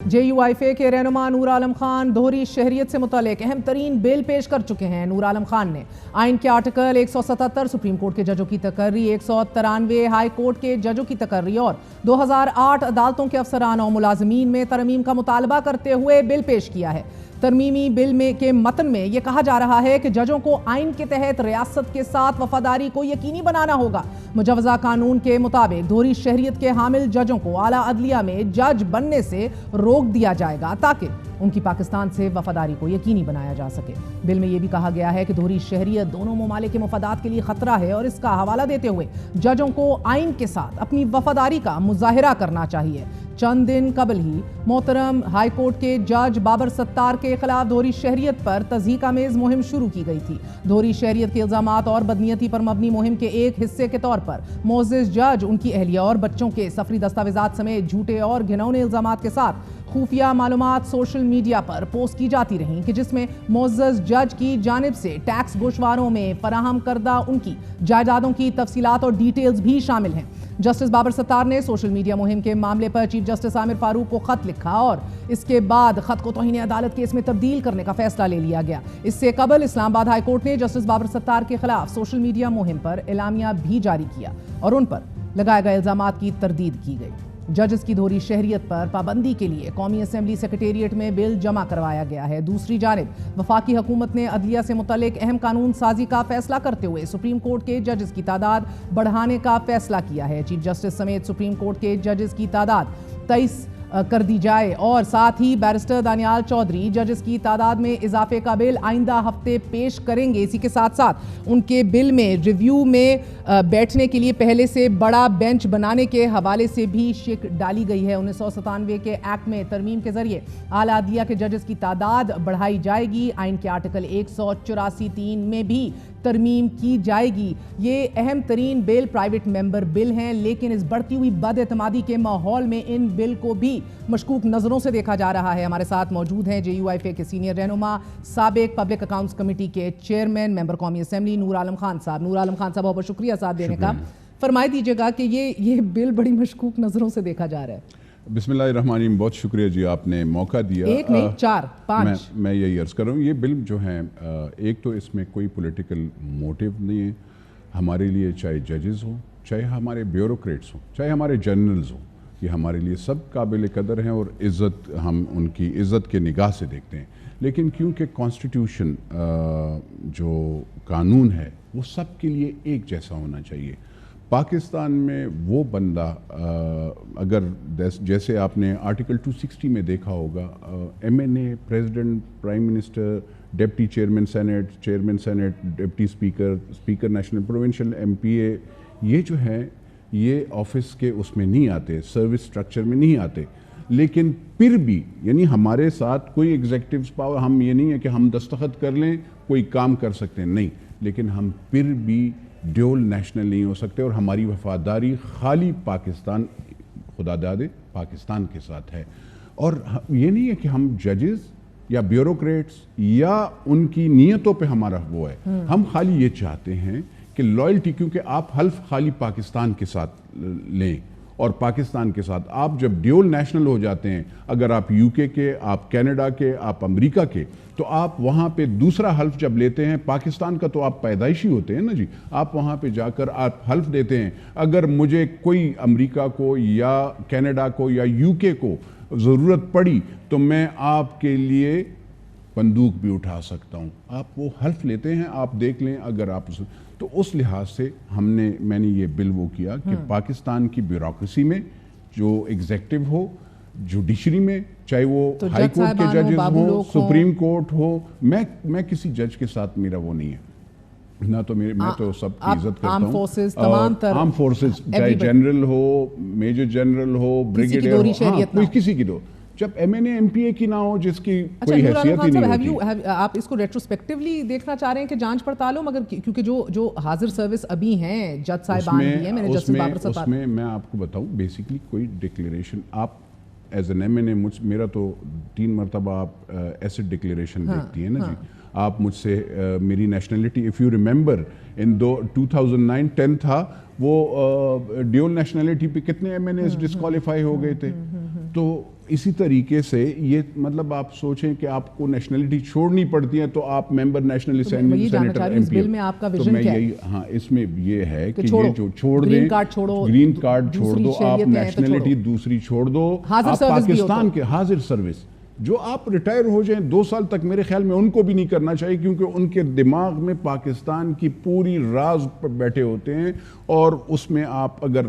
JUIFA के रहनुमा नूर आलम खान दोहरी शहरियत से मुतालिक अहम तरीन बिल पेश कर चुके हैं। नूर आलम खान ने आइन के आर्टिकल 177 सुप्रीम कोर्ट के जजों की तकर्री, 193 हाई कोर्ट के जजों की तकर्री और 2008 अदालतों के अफसरान और मुलाजमीन में तरमीम का मुतालबा करते हुए बिल पेश किया है। तरमीमी बिल में के मतन में यह कहा जा रहा है कि जजों को आइन के तहत रियासत के साथ वफादारी को यकीनी बनाना होगा। मुजवजा कानून के मुताबिक दोहरी शहरियत के हामिल जजों को आला अदलिया में जज बनने से रोक दिया जाएगा ताकि उनकी पाकिस्तान से वफादारी को यकीनी बनाया जा सके। बिल में यह भी कहा गया है कि दोहरी शहरियत दोनों ममालिक के मफादात के लिए खतरा है और इसका हवाला देते हुए जजों को आइन के साथ अपनी वफादारी का मुजाहिरा करना चाहिए। चंद दिन कबल ही मोहतरम हाई कोर्ट के जज बाबर सत्तार के खिलाफ दोहरी शहरियत पर तज़हीक़-आमेज़ मुहिम शुरू की गई थी। दोहरी शहरियत के इल्ज़ामात और बदनीयती पर मबनी मुहिम के एक हिस्से के तौर पर मोअज़्ज़ज़ जज उनकी अहलिया और बच्चों के सफरी दस्तावेजात समेत झूठे और घिनौने इल्ज़ामात के साथ खुफिया मालूमात सोशल मीडिया पर पोस्ट की जाती रहीं कि जिसमें मोअज़्ज़ज़ जज की जानिब से टैक्स गोशवारों में फराहम करदा उनकी जायदादों की तफसीलात और डिटेल्स भी शामिल हैं। जस्टिस बाबर सत्तार ने सोशल मीडिया मुहिम के मामले पर चीफ जस्टिस आमिर फारूक को खत लिखा और इसके बाद खत को तौहीन अदालत केस में तब्दील करने का फैसला ले लिया गया। इससे कबल इस्लामाबाद हाई कोर्ट ने जस्टिस बाबर सत्तार के खिलाफ सोशल मीडिया मुहिम पर एलामिया भी जारी किया और उन पर लगाए गए इल्जामात की तरदीद की गई। जजेस की दोहरी शहरियत पर पाबंदी के लिए कौमी असम्बली सेक्रेटेरिएट में बिल जमा करवाया गया है। दूसरी जानिब वफाकी हुकूमत ने अदलिया से मुतल्लिक अहम कानून साजी का फैसला करते हुए सुप्रीम कोर्ट के जजेस की तादाद बढ़ाने का फैसला किया है। चीफ जस्टिस समेत सुप्रीम कोर्ट के जजेस की तादाद 23 कर दी जाए और साथ ही बैरिस्टर दानियाल चौधरी जजेस की तादाद में इजाफे का बिल आइंदा हफ्ते पेश करेंगे। इसी के साथ साथ उनके बिल में रिव्यू में बैठने के लिए पहले से बड़ा बेंच बनाने के हवाले से भी शिक डाली गई है। 1997 के एक्ट में तरमीम के जरिए आला अदलिया के जजेस की तादाद बढ़ाई जाएगी। आइन के आर्टिकल 184(3) में भी तरमीम की जाएगी। ये अहम तरीन बिल प्राइवेट मेंबर बिल हैं, लेकिन इस बढ़ती हुई बदएतमादी के माहौल में इन बिल को भी मशकूक नजरों से देखा जा रहा है। हमारे साथ मौजूद हैं JUIFA के सीनियर रहनुमा, साबिक पब्लिक अकाउंट्स कमेटी के चेयरमैन, मेंबर कौमी असम्बली नूर आलम खान साहब। नूर आलम खान साहब, बहुत शुक्रिया साथ देने का। फरमाई दीजिएगा कि ये बिल बड़ी मशकूक नजरों से देखा जा रहा है। बिस्मिल्लाहिर्रहमानिर्रहीम, बहुत शुक्रिया जी, आपने मौका दिया। एक नहीं 4 5 मैं यही अर्ज़ कर रहा हूँ, ये बिल जो है एक तो इसमें कोई पॉलिटिकल मोटिव नहीं है हमारे लिए, चाहे जजेस हों, चाहे हमारे ब्यूरोक्रेट्स हों, चाहे हमारे जनरल्स हों, ये हमारे लिए सब काबिल कदर हैं और इज़्ज़त, हम उनकी इज़्ज़त के निगाह से देखते हैं। लेकिन क्योंकि कॉन्स्टिट्यूशन जो कानून है वो सब के लिए एक जैसा होना चाहिए। पाकिस्तान में वो बंदा अगर जैसे आपने आर्टिकल 260 में देखा होगा, MNA, president, prime minister, deputy chairman senate, deputy speaker, speaker national provincial, MPA, ये जो है ये ऑफिस के उसमें नहीं आते, सर्विस स्ट्रक्चर में नहीं आते। लेकिन फिर भी यानी हमारे साथ कोई एग्जीक्यूटिव पावर, हम ये नहीं है कि हम दस्तखत कर लें कोई काम कर सकते हैं, नहीं, लेकिन हम फिर भी ड्यूल नेशनल नहीं हो सकते और हमारी वफादारी खाली पाकिस्तान, खुदा दादे पाकिस्तान के साथ है। और ये नहीं है कि हम जजेस या ब्यूरोक्रेट्स या उनकी नीयतों पे हमारा वो है, हम खाली ये चाहते हैं कि लॉयल्टी, क्योंकि आप हल्फ खाली पाकिस्तान के साथ लें और पाकिस्तान के साथ आप जब ड्यूल नेशनल हो जाते हैं, अगर आप UK के, आप कनाडा के, आप अमेरिका के, तो आप वहाँ पे दूसरा हल्फ जब लेते हैं, पाकिस्तान का तो आप पैदाइशी होते हैं ना जी, आप वहाँ पे जाकर आप हल्फ देते हैं, अगर मुझे कोई अमेरिका को या कनाडा को या UK को ज़रूरत पड़ी तो मैं आपके लिए बंदूक भी उठा सकता हूँ। आप वो हल्फ लेते हैं, आप देख लें। अगर आप तो उस लिहाज से मैंने ये बिल वो किया कि पाकिस्तान की ब्यूरोक्रेसी में जो एग्जेक्टिव हो, जुडिशरी में, चाहे वो तो हाई कोर्ट के जजेस हो, सुप्रीम कोर्ट हो, मैं किसी जज के साथ मेरा वो नहीं है ना, तो मैं तो सबकी इज्जत करता हूँ। आर्म फोर्सेस, चाहे जनरल हो, मेजर जनरल हो, ब्रिगेडियर हो, किसी की दो, जब MNA MPA की ना हो, जिसकी कोई हैसियत ही नहीं होती। आप इसको रेट्रोस्पेक्टिवली देखना चाह रहे हैं कि जांच पड़ताल हो, मगर क्योंकि जो हाजिर सर्विस अभी हैं, जज साहिबान भी हैं, मैंने जस्टिस बाबर सत्तार, उसमें मैं आपको बताऊं, बेसिकली कोई डिक्लेरेशन आप एज एन MNA, मेरा तो 3 मरतबा आप एसेट डिक्लेरेशन देखती हैं ना जी, आप मुझसे मेरी nationality, if you remember in 2009-10 था वो ड्यूल नेशनलिटी पे कितने MNAs डिस्क्वालीफाई हो गए थे। तो इसी तरीके से ये मतलब आप सोचें कि आपको नेशनलिटी छोड़नी पड़ती है तो आप मेंबर नेशनल सेनेटर इस बिल में आपका तो विजन मैं क्या है? यही हाँ इसमें ये है कि छोड़ो, ये जो छोड़ दें, ग्रीन कार्ड छोड़ो, ग्रीन कार्ड छोड़ दूसरी दो, आप शहरियत है तो नेशनलिटी छोड़ो। दूसरी छोड़ दो, हाजिर आप सर्विस भी हो पाकिस्तान तो। के हाजिर सर्विस जो आप रिटायर हो जाएं 2 साल तक, मेरे ख्याल में उनको भी नहीं करना चाहिए, क्योंकि उनके दिमाग में पाकिस्तान की पूरी राज बैठे होते हैं। और उसमें आप अगर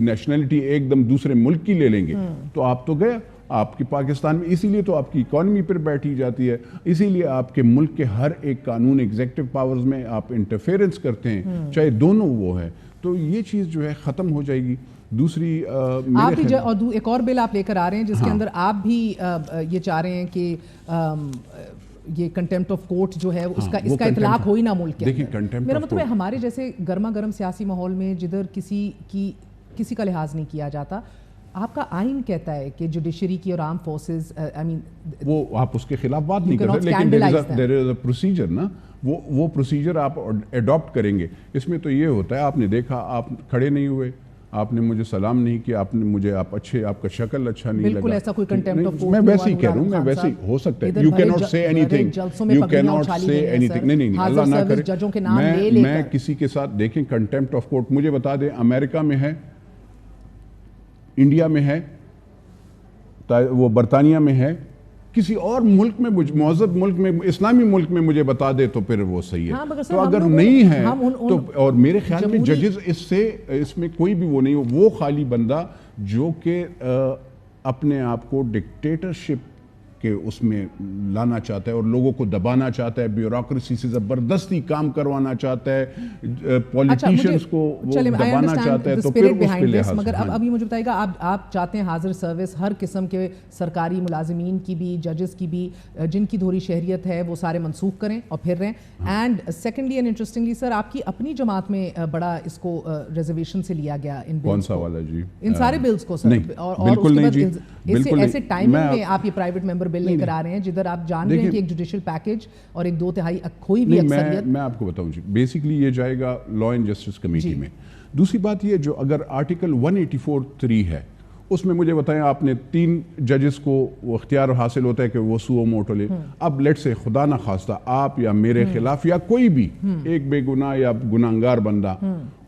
नेशनलिटी एकदम दूसरे मुल्क की ले लेंगे तो आप तो गया आपकी पाकिस्तान में, इसीलिए तो आपकी इकॉनमी पर बैठी जाती है, इसीलिए आपके मुल्क के हर एक कानून एग्जीक्यूटिव पावर्स में आप इंटरफेरेंस करते हैं, चाहे दोनों वो है। तो ये चीज़ जो है ख़त्म हो जाएगी। दूसरी आप भी और एक और बिल आप लेकर आ रहे हैं जिसके अंदर आप भी ये चाह रहे हैं कि ये कंटेम्प्ट ऑफ कोर्ट जो है इसका इतलाक हो ही ना मुल्क के अंदर। मेरा मतलब है हमारे जैसे गर्मा गर्म सियासी माहौल में जिधर किसी का लिहाज नहीं किया जाता, आपका आइन कहता है कि जुडिशरी की और आर्म फोर्सेस आई मीन वो आप उसके खिलाफ बात नहीं करते, लेकिन देयर इज अ प्रोसीजर ना, वो प्रोसीजर आप अडॉप्ट करेंगे। इसमें तो ये होता है, आपने देखा आप खड़े नहीं हुए, आपने मुझे सलाम नहीं किया, आपने मुझे आपका शक्ल अच्छा नहीं लगा, बिल्कुल ऐसा कोई कंटेम्प्ट ऑफ कोर्ट मैं वैसे ही कह रहा हूँ, मैं वैसे ही हो सकता है। You can not say anything, you can not say anything. नहीं अल्लाह ना करे। मैं किसी के साथ देखें कंटेम्प्ट ऑफ कोर्ट मुझे बता दें, अमेरिका में है, इंडिया में है, वो बरतानिया में है, किसी और मुल्क में, मुअज़्ज़ब मुल्क में, इस्लामी मुल्क में मुझे बता दे तो फिर वो सही है। हाँ, तो अगर नहीं है तो, और मेरे ख्याल में जजेस इसमें कोई भी वो नहीं हो, वो खाली बंदा जो कि अपने आप को डिक्टेटरशिप के उसमें लाना चाहता है और लोगों को दबाना चाहता है, ब्यूरोक्रेसी से जबरदस्ती काम करवाना चाहता है, पॉलिटिशियंस को वो दबाना चाहता है, तो फिर उसके लिहाज। मगर अब अभी मुझे बताइएगा, आप चाहते हैं हाजिर सर्विस हर किस्म के सरकारी मुलाजिमीन की भी, जजेस की भी, जिनकी दोहरी शहरियत है वो सारे मनसूख करें और फिर रहें। And secondly and interestingly sir, आपकी अपनी जमात में बड़ा इसको रिजर्वेशन से लिया गया इन बिल्स, कौन सा वाला जी? इन सारे बिल्स को सर, और बिल्कुल नहीं जी, बिल्कुल ऐसे टाइमिंग में आप ये प्राइवेट मेंबर बिल लेकर आ रहे हैं जिधर आप जान रहे हैं कि एक जुडिशियल पैकेज और एक 2/3 खोई भी अक्सरियत। मैं आपको बताऊं जी, बेसिकली ये जाएगा लॉ एंड जस्टिस कमेटी में। दूसरी बात ये, जो अगर आर्टिकल 184(3) है उसमें मुझे बताएं, आपने 3 जजेस को वो इख्तियार हासिल होता है कि वो सुओ मोटो ले। अब लेट से खुदा ना खास्ता आप या मेरे खिलाफ या कोई भी एक बेगुनाह या गुनाहगार बंदा,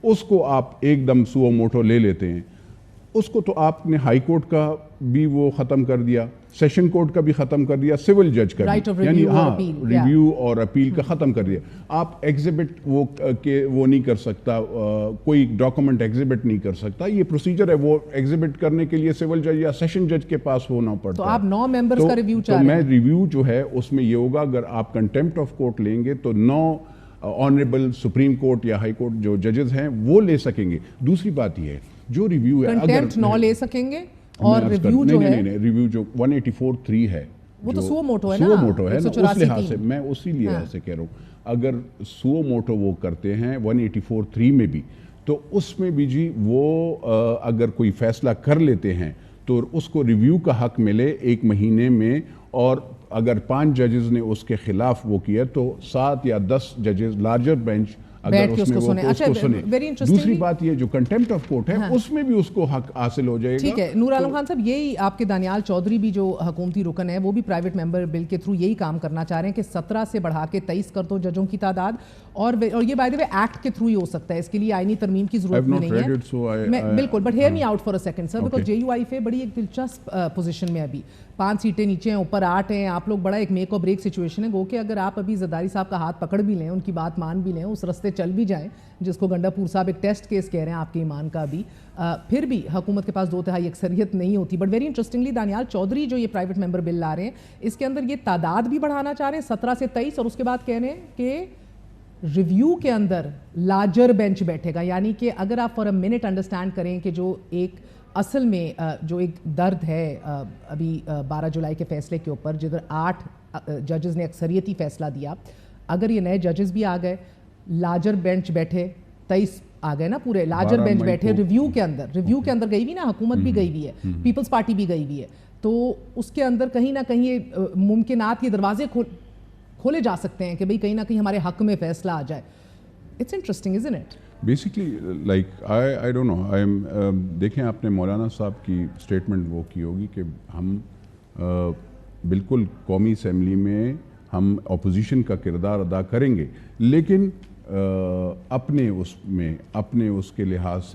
उसको आप एकदम सुओ मोटो ले लेते हैं, उसको तो आपने हाई कोर्ट का भी वो ख़त्म कर दिया, सेशन कोर्ट का भी ख़त्म कर दिया, सिविल जज का भी, यानी हाँ रिव्यू और अपील का ख़त्म कर दिया। आप एग्जिबिट वो नहीं कर सकता, कोई डॉक्यूमेंट एग्जिबिट नहीं कर सकता, ये प्रोसीजर है। वो एग्जिबिट करने के लिए सिविल जज या सेशन जज के पास होना पड़ता है। तो आप 9 मेंबर्स का रिव्यू चाह रहे हैं? मैं रिव्यू जो है उसमें ये होगा, अगर आप कंटेम्प्ट ऑफ कोर्ट लेंगे तो 9 ऑनरेबल सुप्रीम कोर्ट या हाई कोर्ट जो जजेस हैं वो ले सकेंगे। दूसरी बात ये है, जो रिव्यू है, कंटेम्प्ट 9 ले सकेंगे और रिव्यू जो है रिव्यू जो 184(3) है वो तो सुओ मोटो है ना, सुओ मोटो है ना, उस लिहाज से मैं उसी लिहाज से कह रहा हूँ, अगर सुओ मोटो वो करते हैं 184(3) में भी, तो उसमें भी जी वो अगर कोई फैसला कर लेते हैं तो उसको रिव्यू का हक मिले 1 महीने में, और अगर 5 जजेस ने उसके खिलाफ वो किया तो 7 या 10 जजेस लार्जर बेंच अगर उसमें वो तो उसको सुने। दूसरी बात ये, जो कंटेम्प्ट ऑफ कोर्ट है उसमें भी उसको हक हासिल हो जाएगा। ठीक है नूर आलम खान साहब, यही आपके दानियाल चौधरी भी जो हुकूमती रुकन है वो भी प्राइवेट मेंबर बिल के थ्रू यही काम करना चाह रहे हैं कि 17 से बढ़ा के 23 कर दो जजों की तादाद, और ये बाय द वे एक्ट के थ्रू ही हो सकता है, इसके लिए आईनी तरमीम की जरूरत नहीं है। बिल्कुल, but hear me out for a second sir, because JUIF बड़ी एक दिलचस्प पोजीशन में, अभी 5 सीटें नीचे हैं, ऊपर 8 हैं, आप लोग बड़ा एक मेक और ब्रेक सिचुएशन है। गो कि अगर आप अभी जरदारी साहब का हाथ पकड़ भी लें, उनकी बात मान भी लें, उस रास्ते चल भी जाएं जिसको गंडापुर साहब एक टेस्ट केस कह रहे हैं आपके ईमान का, भी फिर भी हुकूमत के पास 2/3 अक्सरियत नहीं होती। But very interestingly Daniyal Chaudhry जो ये प्राइवेट मेंबर बिल ला रहे हैं, इसके अंदर ये तादाद भी बढ़ाना चाह रहे हैं 17 से 23, और उसके बाद कह रहे हैं कि रिव्यू के अंदर लार्जर बेंच बैठेगा। यानी कि अगर आप फॉर अ मिनट अंडरस्टैंड करें कि जो एक असल में जो एक दर्द है अभी 12 जुलाई के फैसले के ऊपर, जिधर 8 जजेस ने अक्सरियती फैसला दिया, अगर ये नए जजेस भी आ गए, लार्जर बेंच बैठे, 23 आ गए ना पूरे लार्जर बेंच बैठे, रिव्यू के अंदर गई हुई ना हुकूमत भी गई हुई है, पीपल्स पार्टी भी गई हुई है, तो उसके अंदर कहीं ना कहीं ये मुमकिनात के दरवाजे खोले जा सकते हैं कि भाई कहीं ना कहीं हमारे हक में फैसला आ जाए। It's interesting isn't it? Basically like I don't know I am देखें आपने मौलाना साहब की स्टेटमेंट वो की होगी कि हम बिल्कुल कौमी असम्बली में हम अपोजिशन का किरदार अदा करेंगे, लेकिन अपने उसके लिहाज से